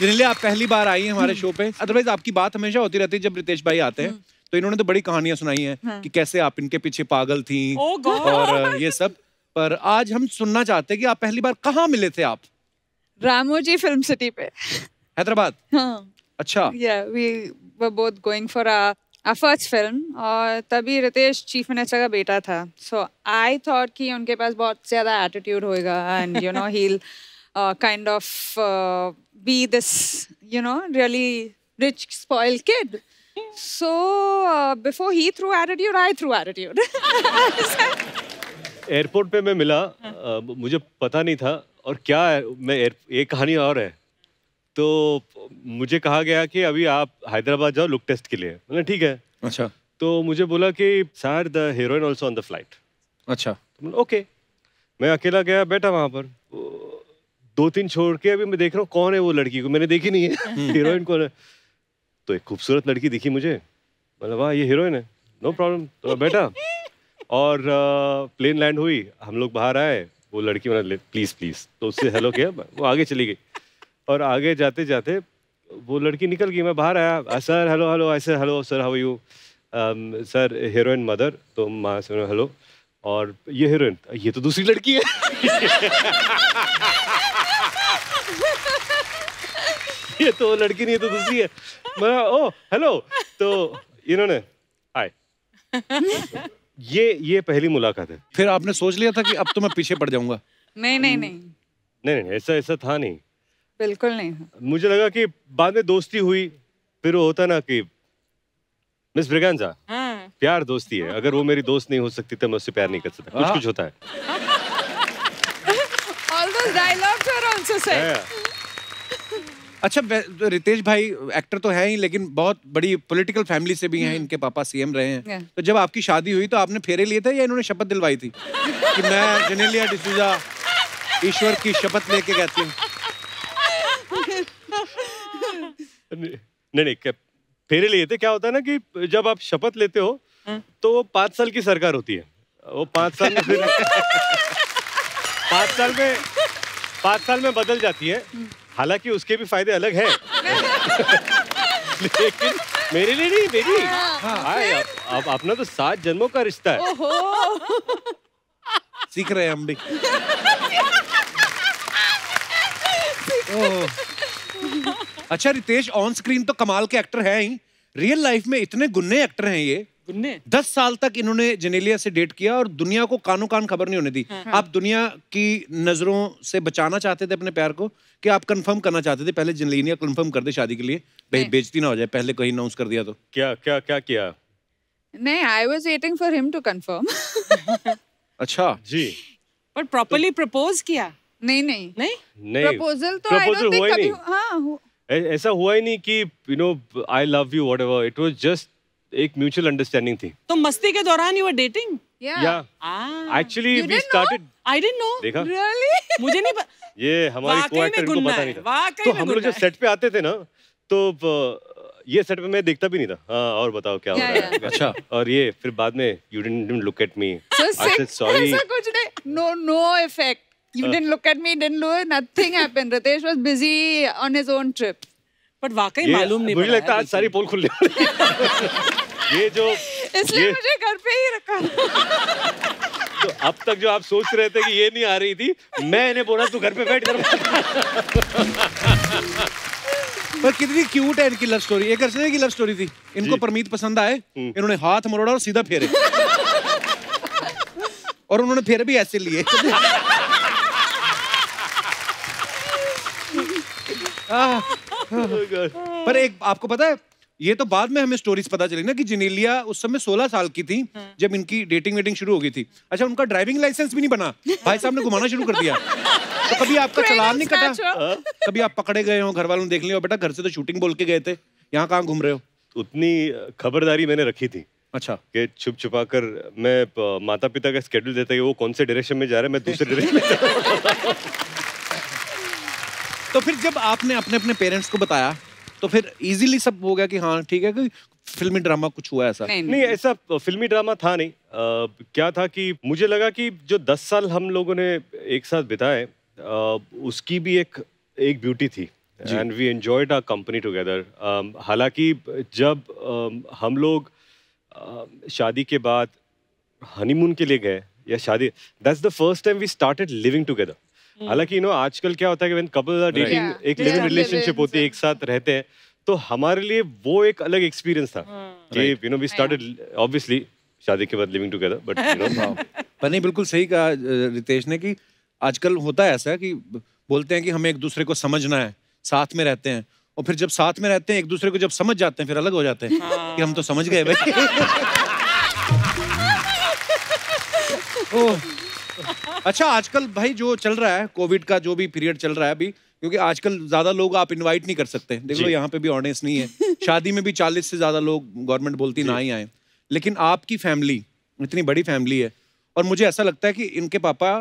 जेनेलिया, आप पहली बार आई हैं हमारे शो पे। अदरवाइज आपकी बात हमेशा होती रहती है जब रितेश भाई आते हैं, तो इन्होंने तो बड़ी कहानियां सुनाई हैं कि कैसे आप इनके पीछे पागल थी और ये सब। पर आज हम सुनना चाहते हैं कि आप पहली बार कहाँ मिले थे आप? रामोजी फिल्म सिटी पे, हैदराबाद। हाँ। अच्छा। Yeah, we were both going for our first film और तभी रितेश चीफ मिनिस्टर का बेटा था. So I thought कि उनके पास बहुत ज़्यादा attitude होएगा and you know he'll kind of be this really rich spoiled kid. So before he threw attitude, I threw attitude. Airport पे मैं मिला, मुझे पता नहीं था और क्या है, एक कहानी और है। तो मुझे कहा गया कि अभी आप हैदराबाद जाओ लुक टेस्ट के लिए। मैंने ठीक है। अच्छा। तो मुझे बोला कि sir the heroine also on the flight. अच्छा। ओके। मैं अकेला गया, बैठा वहां पर, 2-3 छोड़ के अभी मैं देख रहा हूँ कौन है वो लड़की को मैंने देखी नहीं है। हीरोइन कौन है? तो एक खूबसूरत लड़की दिखी मुझे, मतलब वाह ये हीरोइन है, नो प्रॉब्लम। तो मैं बैठा और प्लेन लैंड हुई, हम लोग बाहर आए, वो लड़की मैंने प्लीज प्लीज तो उससे हेलो किया, वो आगे चली गई और आगे जाते जाते वो लड़की निकल गई। मैं बाहर आया, सर हेलो हेलो, ऐसे hello sir how are you, sir heroine mother, तो माँ से हेलो, और ये हीरोइन, ये तो दूसरी लड़की है। ये तो लड़की नहीं है, तो दूसरी है। मैं ओ हेलो, तो इन्होंने हाय। ये पहली मुलाकात है। फिर आपने सोच लिया था कि अब तो मैं पीछे पड़ जाऊंगा? नहीं नहीं नहीं नहीं, ऐसा था नहीं, बिल्कुल नहीं। मुझे लगा कि बाद में दोस्ती हुई, फिर वो होता ना कि मिस ब्रिगेंजा, प्यार दोस्ती है, अगर वो मेरी दोस्त नहीं हो सकती तो मैं उससे प्यार नहीं कर सकता, कुछ कुछ होता है। All those dialogues are also said. अच्छा, रितेश भाई एक्टर तो है ही, लेकिन बहुत बड़ी पॉलिटिकल फैमिली से भी हैं, इनके पापा सीएम रहे हैं। तो जब आपकी शादी हुई तो आपने फेरे लिए थे या इन्होंने शपथ दिलवाई थी कि मैं जेनेलिया डिसूजा ईश्वर की शपथ लेके कहती हूँ? नहीं, फेरे लिए थे। क्या होता है ना कि जब आप शपथ लेते हो तो वो 5 साल की सरकार होती है, वो 5 साल में फिर 5 साल में बदल जाती है। हालांकि उसके भी फायदे अलग हैं। लेकिन मेरे लिए नहीं, मेरी अब अपना तो 7 जन्मों का रिश्ता है। सीख रहे हैं हम भी। अच्छा, रितेश ऑन स्क्रीन तो कमाल के एक्टर है ही, रियल लाइफ में इतने गुन्ने एक्टर हैं ये। 10 साल तक इन्होंने जेनेलिया से डेट किया और दुनिया को कानो कान खबर नहीं होने दी। आप दुनिया की नजरों से बचाना चाहते थे अपने प्यार को, कि आप कंफर्म करना चाहते थे पहले जेनेलिया कंफर्म कर दे शादी के लिए, बेइज्जती ना हो जाए, पहले कहीं अनाउंस कर दिया तो? क्या किया? नहीं, I was waiting for him to confirm. अच्छा जी। पर प्रॉपर्ली प्रपोज किया? नहीं। प्रपोजल तो I प्रपोजल don't हुआ think ही कभी, हाँ। ऐसा हुआ ही नहीं कि you know I love you whatever, it was just एक म्यूचुअल अंडरस्टैंडिंग थी। तो मस्ती के दौरान यू वर डेटिंग? या actually we started. I didn't know. देखा? Really? मुझे नहीं ये हमारी को-एक्टर को पता नहीं था। तो हम लोग जब सेट पे आते थे ना, तो ये सेट पे मैं देखता भी नहीं था। हाँ, और बताओ क्या हो रहा है? अच्छा। और ये फिर बाद में you didn't look at me. So I said sorry. ऐसा कुछ नहीं, no effect. You didn't look at me, didn't do nothing happened. Ritesh was busy on his own trip. But वाकई मालूम नहीं, मुझे लगता है आज सारी पोल खुल रही। ये जो इसलिए मुझे घर पे ही रखा। तो अब तक जो आप सोच रहे थे कि ये नहीं आ रही थी, मैं इन्हें बोला तू घर पे बैठ कर। पर कितनी क्यूट है इनकी लव स्टोरी। एक अर्चना की लव स्टोरी थी, इनको परमीत पसंद आए, इन्होंने हाथ मरोड़ा और सीधा फेरे। और उन्होंने फेरे भी ऐसे लिए। पर एक आपको पता है, ये तो बाद में हमें स्टोरीज पता चली ना कि जेनेलिया उस समय 16 साल की थी जब इनकी डेटिंग वेटिंग शुरू हो गई थी। अच्छा, उनका ड्राइविंग लाइसेंस भी नहीं बना, भाई साहब ने घुमाना शुरू कर दिया। तो कभी आपका चालान नहीं कटा? कभी आप पकड़े गए हो, घर वालों ने देख लिया, बेटा घर से तो शूटिंग बोल के गए थे, यहाँ कहाँ घूम रहे हो? उतनी खबरदारी मैंने रखी थी। अच्छा। कि छुप छुपा कर मैं माता पिता का स्केड्यूल देता कि वो कौन से डायरेक्शन में जा रहे हैं, मैं दूसरे डायरेक्शन में जा रहा हूं। तो फिर जब आपने अपने अपने पेरेंट्स को बताया तो फिर इजीली सब हो गया कि हाँ ठीक है, कोई फिल्मी ड्रामा कुछ हुआ ऐसा? नहीं, ऐसा फिल्मी ड्रामा था नहीं। क्या था कि मुझे लगा कि जो 10 साल हम लोगों ने एक साथ बिताए, उसकी भी एक ब्यूटी थी। And we enjoyed our company together. हालांकि जब हम लोग शादी के बाद हनीमून के लिए गए या शादी, that's the first time we started living together. हालांकि आजकल क्या होता है कि व्हेन कपल्स आर डेटिंग, एक लिविंग रिलेशनशिप होती है, एक साथ रहते हैं, तो हमारे लिए वो एक अलग एक्सपीरियंस था कि वी स्टार्टेड ऑब्वियसली शादी के बाद लिविंग टुगेदर, बट पर नहीं, बिल्कुल सही कहा रितेश ने कि आजकल होता है ऐसा कि बोलते हैं कि हमें एक दूसरे को समझना है, साथ में रहते हैं, और फिर जब साथ में रहते हैं एक दूसरे को जब समझ जाते हैं फिर अलग हो जाते हैं कि हम तो समझ गए भाई। अच्छा, आजकल भाई जो चल रहा है, कोविड का जो भी पीरियड चल रहा है अभी, क्योंकि आजकल ज्यादा लोग आप इनवाइट नहीं कर सकते, देख लो यहाँ पे भी ऑडियंस नहीं है, शादी में भी 40 से ज्यादा लोग गवर्नमेंट बोलती ना ही आए, लेकिन आपकी फैमिली इतनी बड़ी फैमिली है, और मुझे ऐसा लगता है कि इनके पापा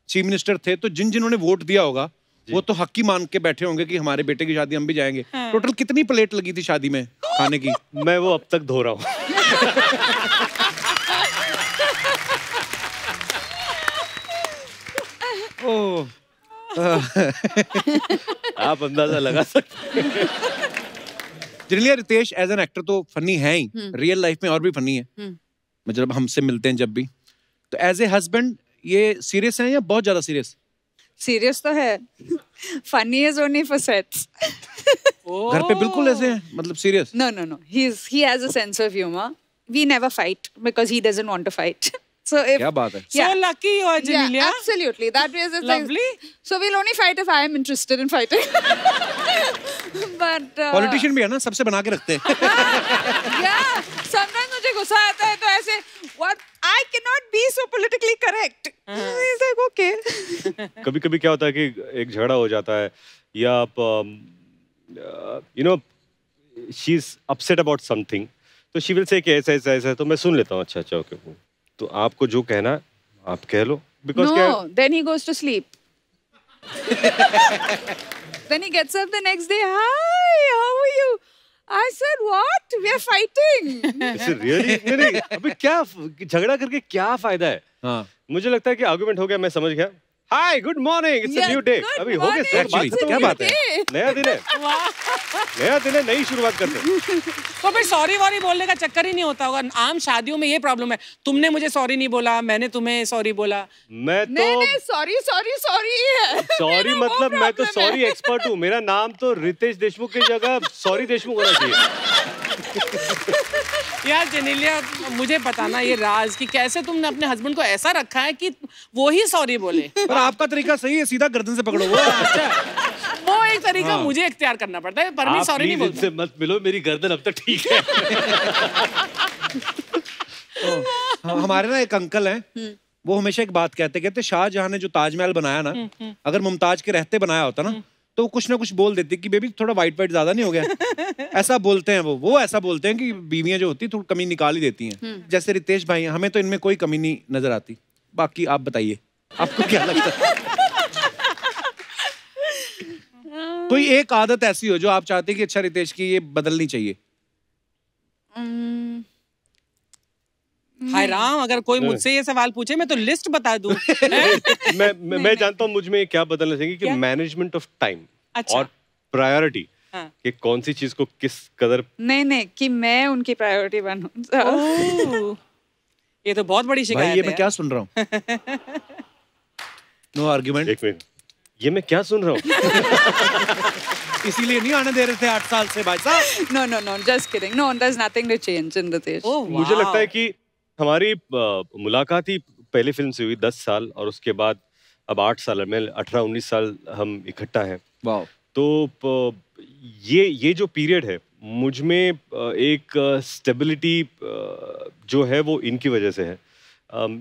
चीफ मिनिस्टर थे, तो जिन्होंने वोट दिया होगा वो तो हक की मान के बैठे होंगे कि हमारे बेटे की शादी हम भी जाएंगे। टोटल कितनी प्लेट लगी थी शादी में खाने की? मैं वो अब तक धो रहा हूँ। आप अंदाजा लगा सकते हैं। Genelia, Riteish as an actor तो फनी है ही, रियल लाइफ में और भी फनी है, मतलब हमसे मिलते हैं जब भी, तो एज ए हस्बैंड ये सीरियस है या बहुत ज्यादा सीरियस? सीरियस तो है, funny is only for sets. घर पे बिल्कुल ऐसे हैं, मतलब serious? No. He has a sense of humor. We never fight because he doesn't want to fight. So if, क्या बात है? So lucky you are, Janelia. Yeah, absolutely. That way is Lovely. So we'll only fight if I am interested in fighting. But politician भी है ना, सबसे बना के रखते हैं। yeah, sometimes मुझे गुस्सा आता है तो ऐसे what I cannot be so politically correct. He's like okay. कभी-कभी क्या होता है कि एक झगड़ा हो जाता है, या आप she's upset about something, तो she will say कि ऐसा, तो मैं सुन लेता हूँ, अच्छा ओके, तो आपको जो कहना है आप कह लो, because No, then he goes to sleep. Then he gets up the next day. Hi, how are you? I said, what? We are fighting. Is it really? नहीं, अभी क्या झगड़ा करके क्या फायदा है? हाँ, मुझे लगता है कि आर्गुमेंट हो गया, मैं समझ गया, hi good morning, it's a new day, अभी हो गया सर, बात खत्म, क्या बात है? नया दिन है, नया दिन है, नई शुरुआत करते हैं। तो फिर सॉरी वॉरी बोलने का चक्कर ही नहीं होता होगा। आम शादियों में ये प्रॉब्लम है, तुमने मुझे सॉरी नहीं बोला, मैंने तुम्हें सॉरी बोला। मैं तो नहीं, sorry है। सॉरी मतलब मैं तो सॉरी एक्सपर्ट हूँ, मेरा नाम तो रितेश देशमुख की जगह सॉरी देशमुख होना चाहिए। यार जेनेलिया, मुझे बताना ये राज कि कैसे तुमने अपने हस्बैंड को ऐसा रखा है कि वो ही सॉरी बोले। पर आपका तरीका सही है, सीधा गर्दन से पकड़ो वो। अच्छा, वो एक तरीका मुझे इख्तियार करना पड़ता है, पर मैं सॉरी नहीं बोलता। इनसे मत मिलो, मेरी गर्दन अब तक ठीक है। हमारे ना एक अंकल हैं, वो हमेशा एक बात कहते शाहजहां ने जो ताजमहल बनाया ना, अगर मुमताज के रहते बनाया होता ना, तो कुछ ना कुछ बोल देती कि बेबी थोड़ा वाइट ज्यादा नहीं हो गया। ऐसा बोलते हैं वो ऐसा बोलते हैं कि बीवियां जो होती थोड़ी कमी निकाल ही देती हैं। जैसे रितेश भाई, हमें तो इनमें कोई कमी नहीं नजर आती, बाकी आप बताइए आपको क्या लगता है? कोई एक आदत ऐसी हो जो आप चाहते हैं कि अच्छा रितेश की ये बदलनी चाहिए? हाय राम, अगर कोई मुझसे ये सवाल पूछे मैं तो लिस्ट बता दूं। मैं जानता हूँ मुझ में क्या बदलना चाहिए कि मैनेजमेंट ऑफ टाइम और प्रायोरिटी, कि कौन सी चीज को किस कदर। नहीं, कि मैं उनकी प्रायोरिटी बनूं। ये तो बहुत बड़ी शिकायत है। ये मैं क्या सुन रहा हूँ? No argument. एक मिनट, ये मैं क्या सुन रहा हूँ? इसीलिए नहीं आने दे रहे थे 8 साल से भाई साहब। No, just kidding. No, there's nothing to change in Ritesh. मुझे लगता है कि हमारी मुलाकात ही पहली फिल्म से हुई 10 साल, और उसके बाद अब 8 साल में 18-19 साल हम इकट्ठा हैं। वाह। तो ये जो पीरियड है, मुझ में एक स्टेबिलिटी जो है वो इनकी वजह से है।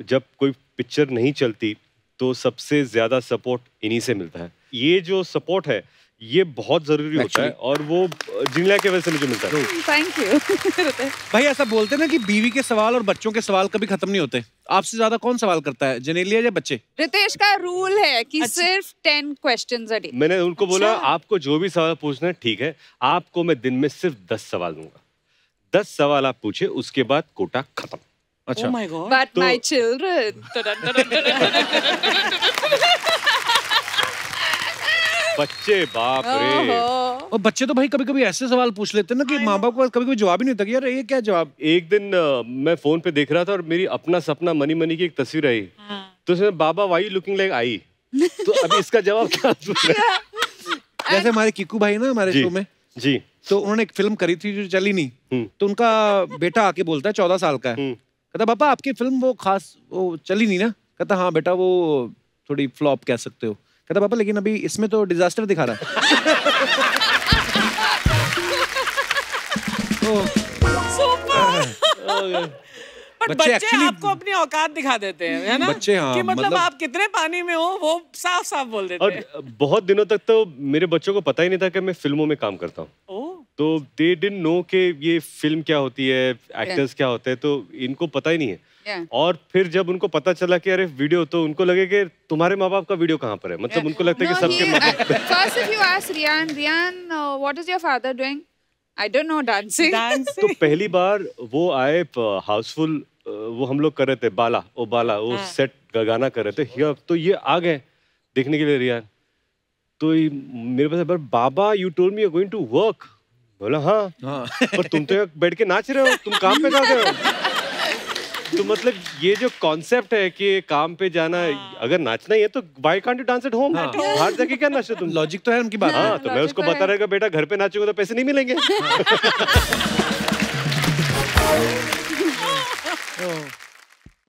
जब कोई पिक्चर नहीं चलती तो सबसे ज्यादा सपोर्ट इन्हीं से मिलता है। ये जो सपोर्ट है ये बहुत जरूरी होता है, और वो जेनेलिया की वजह से मुझे मिलता है। Thank you. भाई ऐसा बोलते हैं ना कि बीवी के सवाल और बच्चों के सवाल कभी खत्म नहीं होते। आपसे ज्यादा कौन सवाल करता है, जेनेलिया या बच्चे? रितेश का रूल है कि सिर्फ 10 क्वेश्चंस अ डे। मैंने उनको बोला आपको जो भी सवाल पूछना है ठीक है, आपको मैं दिन में सिर्फ 10 सवाल दूंगा। 10 सवाल आप पूछे, उसके बाद कोटा खत्म। अच्छा। Oh my God. But my children. बच्चे बाप रे। और बच्चे तो भाई कभी कभी ऐसे सवाल पूछ लेते हैं ना कि माँ बाप को कभी कभी जवाब ही नहीं होता कि यार ये क्या जवाब। एक दिन मैं फोन पे देख रहा था और मेरी अपना सपना मनी मनी की एक तस्वीर आई, तो उसमें बाबा वाई लुकिंग लाइक आई, तो अभी इसका जवाब क्या? जैसे हमारे किकू भाई ना हमारे शो में जी, तो उन्होंने एक फिल्म करी थी जो चली नहीं, तो उनका बेटा आके बोलता है 14 साल का है, कहता पापा आपकी फिल्म वो खास वो चली नहीं ना, कहता हाँ बेटा वो थोड़ी फ्लॉप कह सकते हो, कहता पापा लेकिन अभी इसमें तो डिजास्टर दिखा रहा है। बट बच्चे आपको अपनी औकात दिखा देते हैं, है ना? बच्चे हाँ, कि मतलब आप कितने पानी में हो वो साफ साफ बोल देते हैं। और बहुत दिनों तक तो मेरे बच्चों को पता ही नहीं था कि मैं फिल्मों में काम करता हूँ, तो दे डिडंट नो कि ये फिल्म क्या होती है, एक्टर्स क्या होते हैं, तो इनको पता ही नहीं है। और फिर जब उनको पता चला कि अरे वीडियो, तो उनको लगे कि तुम्हारे माँ बाप का वीडियो कहाँ पर है, मतलब उनको लगता है कि सबके माँ बाप। First if you ask Rian, what is your father doing? I don't know, dancing. तो पहली बार वो आए हाउसफुल, वो हम लोग कर रहे थे बाला वो सेट गाना कर रहे थे, तो ये आ गए देखने के लिए रियान, तो मेरे पास बाबा you told me you are going to work, बोला हाँ पर तुम तो बैठ के नाच रहे हो, तुम काम पे जा रहे हो। तो मतलब ये जो कॉन्सेप्ट है कि काम पे जाना, अगर नाचना ही है तो why can't you dance at home, बाहर जाके क्या नाचो तुम। लॉजिक तो है उनकी बात। हाँ, तो मैं उसको बता रहेगा बेटा घर पे नाचोगे तो पैसे नहीं मिलेंगे।